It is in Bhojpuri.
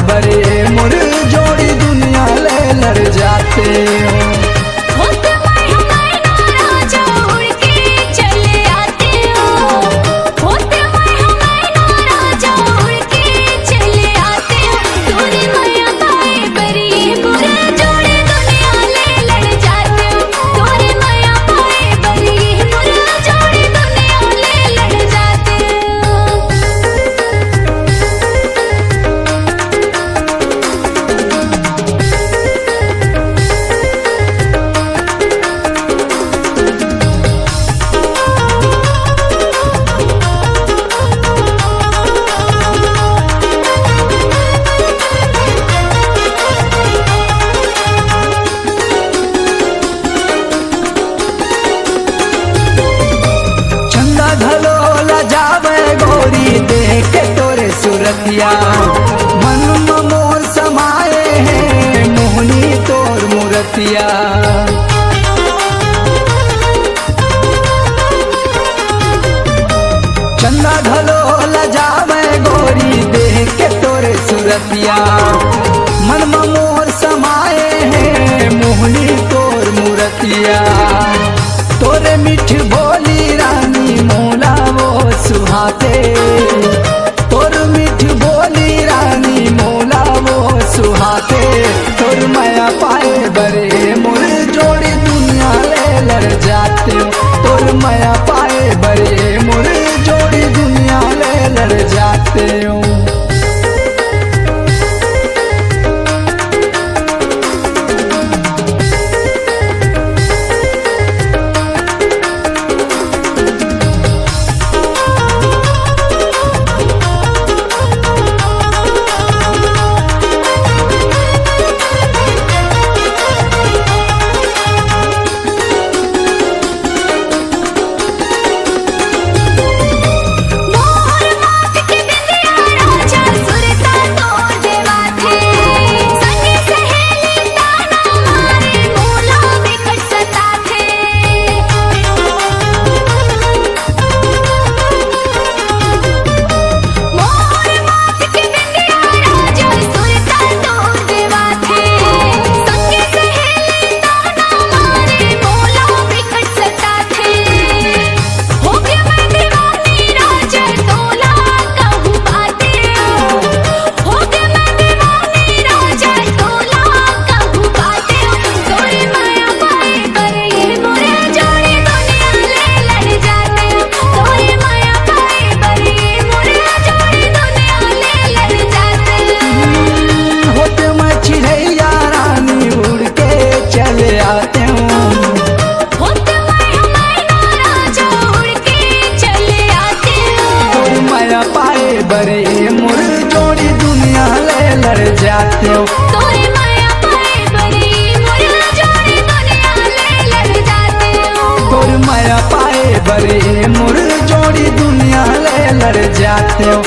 पाए बरे मुर जोड़ी दुनिया ले लड़ जाते हो। देख तोरे सूरतिया मन मोर समाए हैं मोहनी तोर मूरतिया। चंदा घलो लजावे गोरी देख के तोरे सूरतिया मन मोर समाए हैं मोहनी तोर मूरतिया। तोरे मीठ बोली रानी मोला वो सुहाते, तोर मीठ बोली रानी मोला वो सुहाते। तोर माया पाए बरे मोर जोड़ी दुनिया ले लड़ जाते हो। तोर माया पाए बरे मोर जोड़ी दुनिया ले लड़ जाते हो। बरे मुर जोड़ी दुनिया ले लड़ जाते हो। तोरे माया पाए बरे मुर जोड़ी दुनिया ले लड़ जाते हो। तोर माया पाए बरे मुर जोड़ी दुनिया ले लड़ जाते हो।